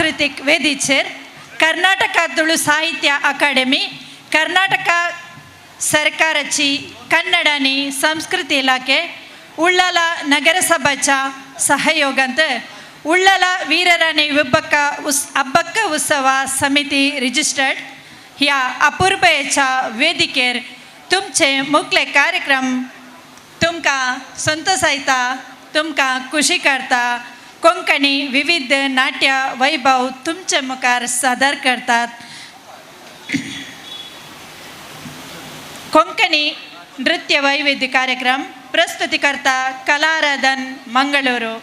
सांस्कृतिक वेदीचेर कर्नाटक तुळु साहित्य अकाडेमी, कर्नाटक सरकाराची कन्नड आनी संस्कृती इलाखे, उल्लाल नगरसभाच्या सहयोगांत उल्लाल वीरराणी हब्बक्क उत्सव समिती रिजिस्टर्ड ह्या अपूर्वेच्या वेदिकेर तुमचे मुखले कार्यक्रम तुमकां संतोष आयता, तुमकां खुशी करता. कोंकणी विविध नाट्य वैभव तुमचे मुखार सादर करतात. कोंकणी नृत्य वैविध्य कार्यक्रम प्रस्तुतीकर्ता कलाराधन मंगळूरू.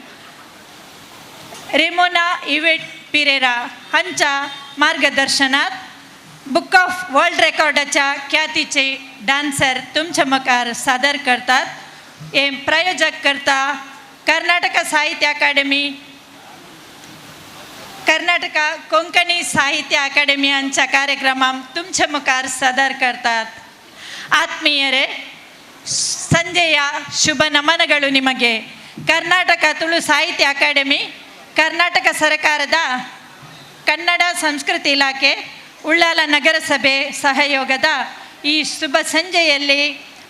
रेमोना इवेट पिरेरा हांच्या मार्गदर्शनात बुक ऑफ वर्ल्ड रेकॉर्डाच्या ख्यातीचे डान्सर तुमच्या मुखार सादर करतात. हे प्रायोजक करता कर्नाटक साहित्य अकाडेमी, कर्नाटक कोंकणी साहित्य अकाडेमी यांच्या कार्यक्रमां तुमच्या मुखार सादर करतात. ಆತ್ಮೀಯರೇ, ಸಂಜೆಯ ಶುಭ ನಮನಗಳು ನಿಮಗೆ. ಕರ್ನಾಟಕ ತುಳು ಸಾಹಿತ್ಯ ಅಕಾಡೆಮಿ, ಕರ್ನಾಟಕ ಸರ್ಕಾರದ ಕನ್ನಡ ಸಂಸ್ಕೃತಿ ಇಲಾಖೆ, ಉಳ್ಳಾಲ ನಗರಸಭೆ ಸಹಯೋಗದ ಈ ಶುಭ ಸಂಜೆಯಲ್ಲಿ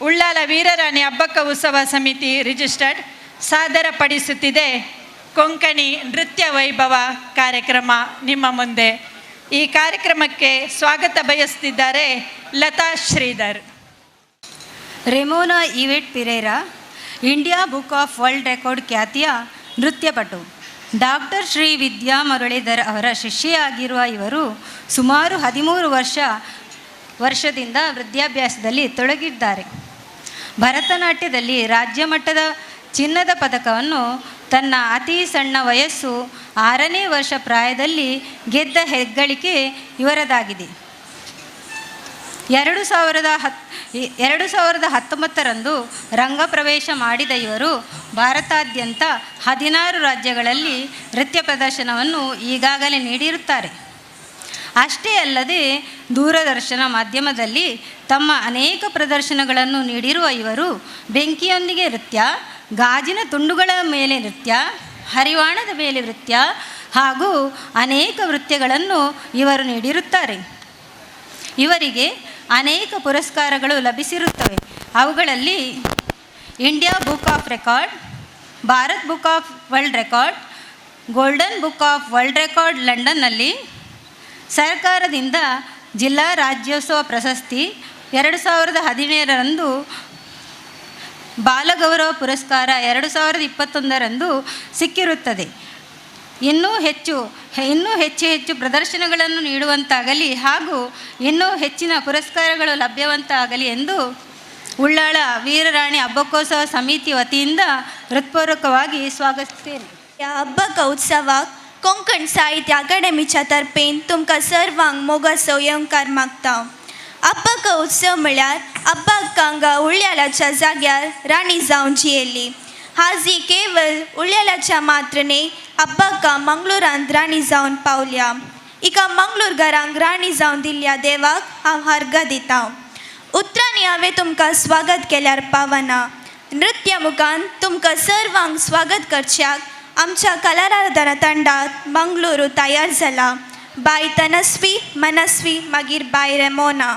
ಉಳ್ಳಾಲ ವೀರರಾಣಿ ಹಬ್ಬಕ್ಕ ಉತ್ಸವ ಸಮಿತಿ ರಿಜಿಸ್ಟರ್ಡ್ ಸಾದರಪಡಿಸುತ್ತಿದೆ ಕೊಂಕಣಿ ನೃತ್ಯ ವೈಭವ ಕಾರ್ಯಕ್ರಮ ನಿಮ್ಮ ಮುಂದೆ. ಈ ಕಾರ್ಯಕ್ರಮಕ್ಕೆ ಸ್ವಾಗತ ಬಯಸುತ್ತಿದ್ದಾರೆ Lata Sridhar. Remona Evette Pereira India book of world record ಖ್ಯಾತಿಯ ನೃತ್ಯಪಟು. ಡಾಕ್ಟರ್ ಶ್ರೀ ವಿದ್ಯಾ ಮುರಳೀಧರ್ ಅವರ ಶಿಷ್ಯೆಯಾಗಿರುವ ಇವರು ಸುಮಾರು 13 ವರ್ಷದಿಂದ ವಿದ್ಯಾಭ್ಯಾಸದಲ್ಲಿ ತೊಡಗಿದ್ದಾರೆ. ಭರತನಾಟ್ಯದಲ್ಲಿ ರಾಜ್ಯ ಮಟ್ಟದ ಚಿನ್ನದ ಪದಕವನ್ನು ತನ್ನ ಅತಿ ಸಣ್ಣ ವಯಸ್ಸು 6ನೇ ವರ್ಷ ಪ್ರಾಯದಲ್ಲಿ ಗೆದ್ದ ಹೆಗ್ಗಳಿಕೆ ಇವರದಾಗಿದೆ. 2019ರಂದು ರಂಗಪ್ರವೇಶ ಮಾಡಿದ ಇವರು ಭಾರತಾದ್ಯಂತ 16 ರಾಜ್ಯಗಳಲ್ಲಿ ನೃತ್ಯ ಪ್ರದರ್ಶನವನ್ನು ಈಗಾಗಲೇ ನೀಡಿರುತ್ತಾರೆ. ಅಷ್ಟೇ ಅಲ್ಲದೆ ದೂರದರ್ಶನ ಮಾಧ್ಯಮದಲ್ಲಿ ತಮ್ಮ ಅನೇಕ ಪ್ರದರ್ಶನಗಳನ್ನು ನೀಡಿರುವ ಇವರು ಬೆಂಕಿಯೊಂದಿಗೆ ನೃತ್ಯ, ಗಾಜಿನ ತುಂಡುಗಳ ಮೇಲೆ ನೃತ್ಯ, ಹರಿವಾಣದ ಮೇಲೆ ನೃತ್ಯ ಹಾಗೂ ಅನೇಕ ನೃತ್ಯಗಳನ್ನು ಇವರು ನೀಡಿರುತ್ತಾರೆ. ಇವರಿಗೆ ಅನೇಕ ಪುರಸ್ಕಾರಗಳು ಲಭಿಸಿರುತ್ತವೆ. ಅವುಗಳಲ್ಲಿ India book of record, Bharat book of world record, golden book of world record ಲಂಡನ್ನಲ್ಲಿ, ಸರ್ಕಾರದಿಂದ ಜಿಲ್ಲಾ ರಾಜ್ಯೋತ್ಸವ ಪ್ರಶಸ್ತಿ, 2017ರಂದು ಬಾಲಗೌರವ ಪುರಸ್ಕಾರ 2021ರಂದು ಸಿಕ್ಕಿರುತ್ತದೆ. ಇನ್ನೂ ಹೆಚ್ಚು ಪ್ರದರ್ಶನಗಳನ್ನು ನೀಡುವಂತಾಗಲಿ ಹಾಗೂ ಇನ್ನೂ ಹೆಚ್ಚಿನ ಪುರಸ್ಕಾರಗಳು ಲಭ್ಯವಂತಾಗಲಿ ಎಂದು ಉಳ್ಳಾಳ ವೀರರಾಣಿ ಹಬ್ಬಕ್ಕೋತ್ಸವ ಸಮಿತಿ ವತಿಯಿಂದ ಹೃತ್ಪೂರ್ವಕವಾಗಿ ಸ್ವಾಗತಿಸುತ್ತೇನೆ. हब्बक उत्सवाक कोंकण साहित्य अकाडेमीच्या तर्फेन तुमकां सर्वांक मोगासो येवकार मागता. हब्बक उत्सव म्हळ्यार हब्बक्कांगा उळ्यालाच्या जाग्यार राणी जावन जियेली. आज ही केवळ उळ्यालाच्या मात्र न्ही, हब्बक्का मंगळूरांत राणी जावन पावल्या. हिका मंगळूरकारांक राणी जावन दिल्ल्या देवाक हांव अर्घ दिता. उतरांनी हांवें तुमकां स्वागत केल्यार पावना. नृत्य मुखान तुमकां सर्वांक स्वागत करच्याक आमच्या कलाराधना ತಂಡात मंगळूरू तयार जाला. बाय तनस्वी, मनस्वी, मागीर बाय रेमोना.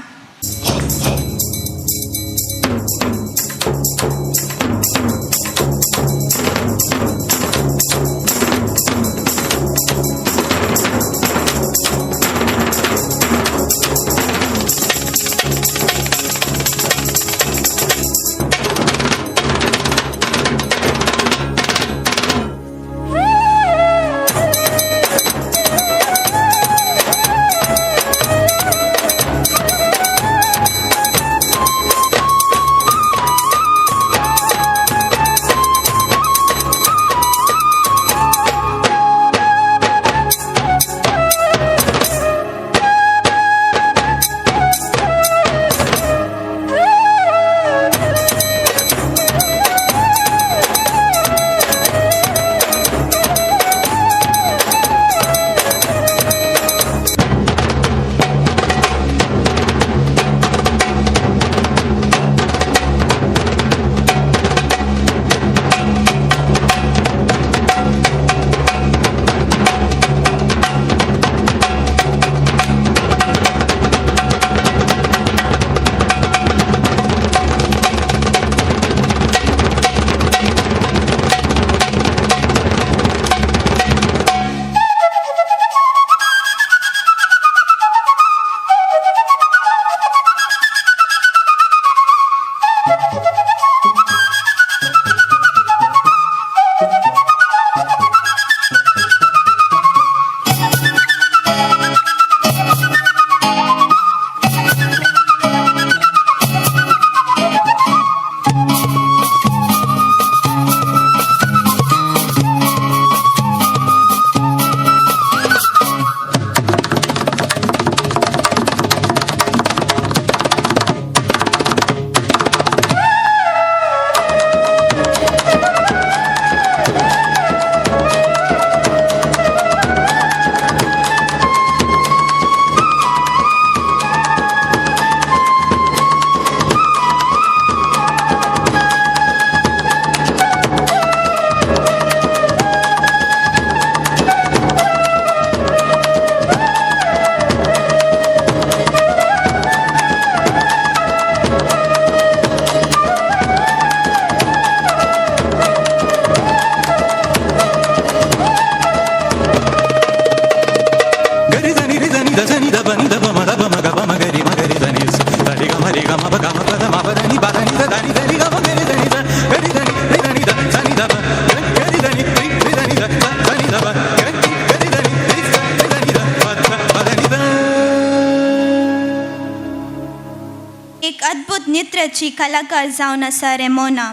एक अद्भुत नृत्याची कलाकार जावन आसा रेमोना.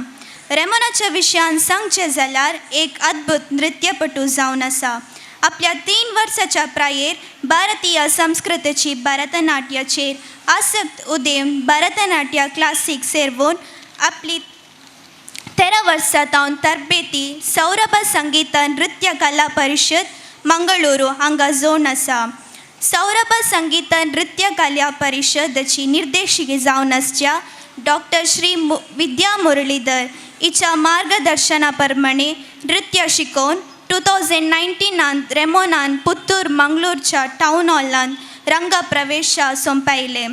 रेमोनाच्या विशयान सांगचे जाल्यार एक अद्भुत नृत्यपटू जावन आसा. आपल्या 3 वर्साच्या प्रायेर भारतीय संस्कृतीची भरतनाट्याचेर आसक्त उदेवन भरतनाट्य क्लासीक सेरवून आपली 13 वर्सां जावन तरबेती सौरभ संगीत नृत्य कला परिषद मंगळूरू हांगा जोडून आसा. सौरभ संगीत नृत्य कला परिषदेची निर्देशिकी जावन आसच्या डॉक्टर श्री विद्या मुरलीधर हिच्या मार्गदर्शना प्रमाणे नृत्य शिकोवन 2019 रेमोनान पुत्तूर मंगळूरच्या टाउन हॉलान रंगप्रवेश सोंपयले.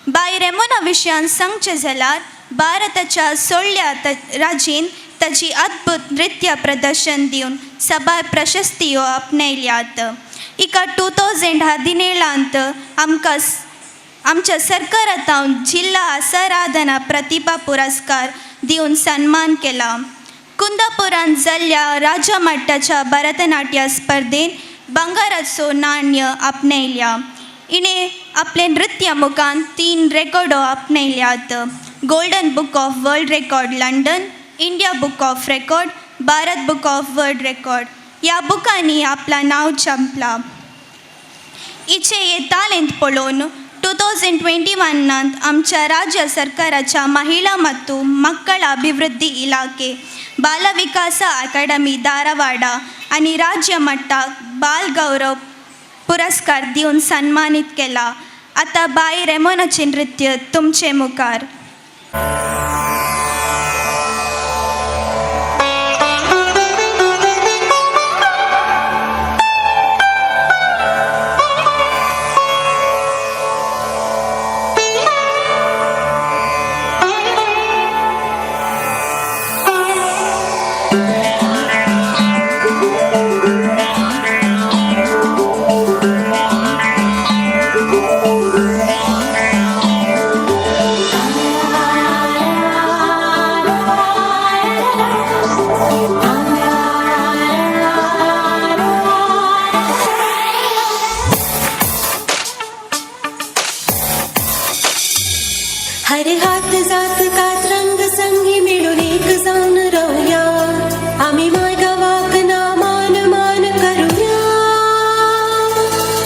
बाय रेमोना विशयान सांगचे जाल्यार भारताच्या 16 राज्यान ताची अद्भुत नृत्य प्रदर्शन दिवन सभा प्रशस्त्यो आपणयल्यात. इका 2017 आमच्या सरकारान जिल्हा आसाराधना प्रतिभा पुरस्कार दिवन सन्मान केला. कुंदापुरान जाल्ल्या राज्य मट्टाच्या भरतनाट्य स्पर्धेन बंगाराचो नाण्य आपणयल्या. इणे आपले नृत्य मुखान 3 रेकॉर्डो आपणयल्यात. Golden book of world record London, India book of record, Bharat book of world record ह्या बुकांनी आपला नाव छापला. हिचे हे टॅलेंट पळोवन 2021 आमच्या राज्य सरकाराच्या महिला ಮತ್ತು ಮಕ್ಕಳ अभिवृद्धी इलाके बाल विकास अकादमी धारवाडा आणि राज्य मट्टाक बाल गौरव पुरस्कार दिवन सन्मानित केला. आता बाय रेमोनाचे नृत्य तुमचे मुखार. हर हात जात कात रंग संगी मिळून एक जाऊन राहूया. आम्ही मार्गावाक नामान मान करूया.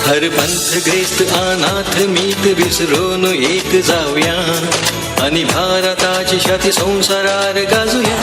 हर पंथ ग्रेस्त अनाथ मीत विसरून एक जाऊया आणि भारताची छाती संसारार गाजूया.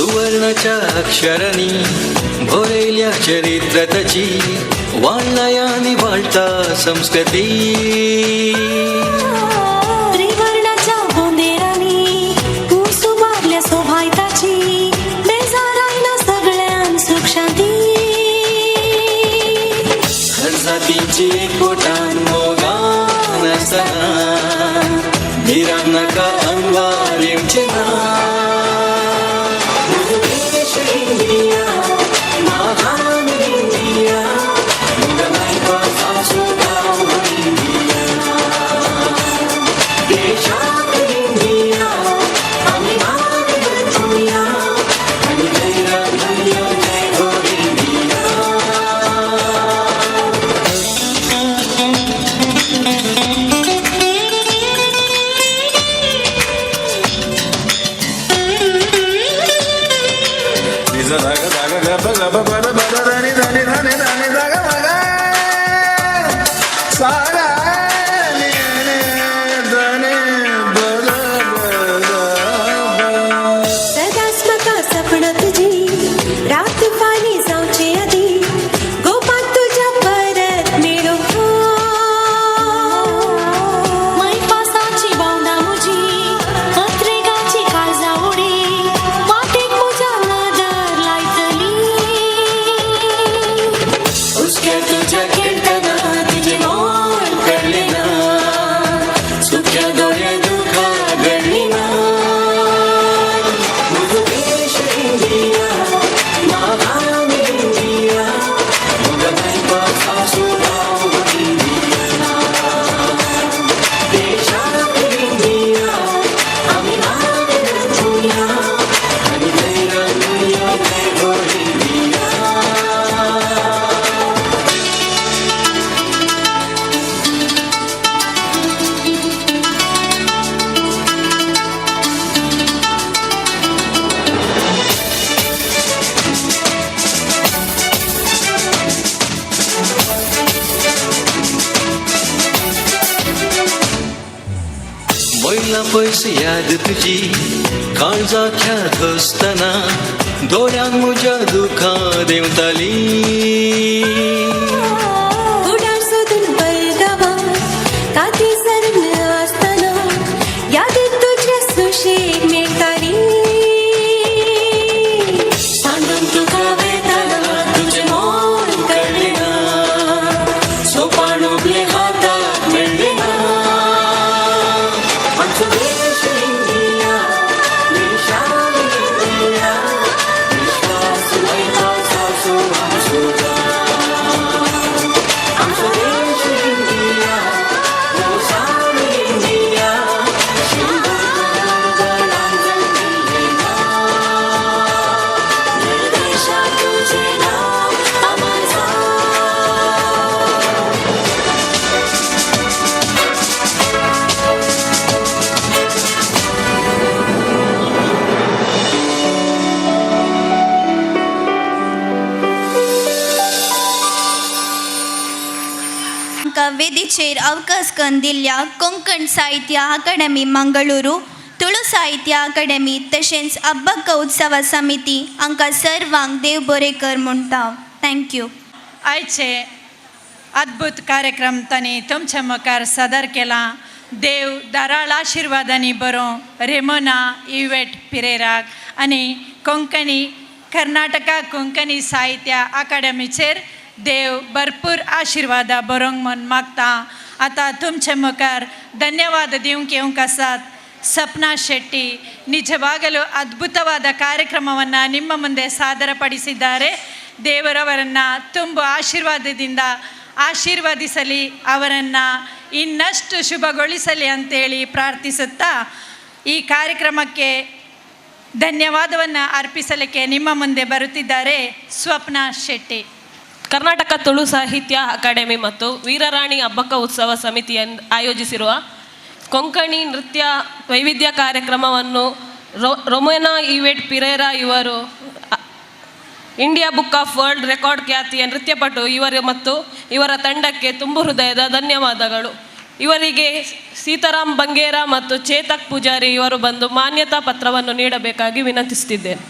सुवर्णाच्या अक्षरांनी भोरेल्या चरित्रताची वाळणायानी वाळता संस्कृती त्रिवर्णाच्या गोंदेरांनी ऊस उभारल्या सोभायताची बेजारायला सगळ्यां सुख शांती हर जातीची एकवटान मोगान असताना भिराग नाका अंगवार येवचे ना देश इंडिया महान इंडिया मुगा नायका सुगाव इंडिया देशात इंडिया आम्ही मान बचूया आणि धैर्य धैर्य जय हो इंडिया सदास्मका सपना तुझी रात पाणी जाऊचे आधी गोपात तुझ्या परत मिळो मैपासाची बावना मुजी पत्रिकाची काळजा उडी वाटेक मुजा नदर लायतली उसक्या तुझ्या कीर्तना तुझे मोल कळले ना सुख्या दोऱ्या दुखा घडली ना मुझ देश इंडिया महान इंडिया मुगा नायका सुगाव इंडिया देशात इंडिया आम्ही मान बचूया आणि धैर्य धैर्य जय हो इंडिया मैला पैस याद तुझी काळजाख्या धसताना दोऱ्यांक म्हज्या दुखां देंवताली उडार सोदून बलगावा काती सरण असताना यादीत तुझ्या सुशेग मेळटाली सांडून तुका वेताना तुझे मोल कळले ना सोपान उबले हाताक मेळ्ळे ना आमचो देश इंडिया देशान इंडिया विश्वास वैताचो आमचो आमचो देश इंडिया देशान इंडिया देशात तुझे नाव आमचा आमकां वेदीचेर अवकाश करून दिल्ल्या कोंकण साहित्य अकादमी मंगळूरू तुळू साहित्य अकादमी तशेंच अब्बक्क उत्सव समिती आमकां सर्वांक देव बरें कर म्हणटा थँक्यू आयचे अद्भुत कार्यक्रम तांणी तुमच्या मुखार सादर केला देव दाराळ आशिर्वादांनी बरो रेमोना इवेट पिरेराक आनी कोंकणी कर्नाटका कोंकणी साहित्य अकादमीचेर देव भरपूर आशिर्वादा बरोंक म्हूण मागता आतां तुमच्या मुखार धन्यवाद दिवंक येवंक आसात ಸಪ್ನಾ ಶೆಟ್ಟಿ ನಿಜವಾಗಲೂ ಅದ್ಭುತವಾದ ಕಾರ್ಯಕ್ರಮವನ್ನು ನಿಮ್ಮ ಮುಂದೆ ಸಾದರಪಡಿಸಿದ್ದಾರೆ. ದೇವರವರನ್ನು ತುಂಬ ಆಶೀರ್ವಾದದಿಂದ ಆಶೀರ್ವದಿಸಲಿ, ಅವರನ್ನು ಇನ್ನಷ್ಟು ಶುಭಗೊಳಿಸಲಿ ಅಂತೇಳಿ ಪ್ರಾರ್ಥಿಸುತ್ತಾ ಈ ಕಾರ್ಯಕ್ರಮಕ್ಕೆ ಧನ್ಯವಾದವನ್ನು ಅರ್ಪಿಸಲಿಕ್ಕೆ ನಿಮ್ಮ ಮುಂದೆ ಬರುತ್ತಿದ್ದಾರೆ ಸ್ವಪ್ನಾ ಶೆಟ್ಟಿ. ಕರ್ನಾಟಕ ತುಳು ಸಾಹಿತ್ಯ ಅಕಾಡೆಮಿ ಮತ್ತು ವೀರರಾಣಿ ಅಬ್ಬಕ್ಕ ಉತ್ಸವ ಸಮಿತಿ ಆಯೋಜಿಸಿರುವ ಕೊಂಕಣಿ ನೃತ್ಯ ವೈವಿಧ್ಯ ಕಾರ್ಯಕ್ರಮವನ್ನು ರೊಮೆನಾ ಇವೆಟ್ ಪಿರೇರಾ ಇವರು India book of world record ಖ್ಯಾತಿಯ ನೃತ್ಯಪಟು ಇವರು ಮತ್ತು ಇವರ ತಂಡಕ್ಕೆ ತುಂಬು ಹೃದಯದ ಧನ್ಯವಾದಗಳು. ಇವರಿಗೆ ಸೀತಾರಾಮ್ ಬಂಗೇರ ಮತ್ತು ಚೇತಕ್ ಪೂಜಾರಿ ಇವರು ಬಂದು ಮಾನ್ಯತಾ ಪತ್ರವನ್ನು ನೀಡಬೇಕಾಗಿ ವಿನಂತಿಸುತ್ತಿದ್ದೇನೆ.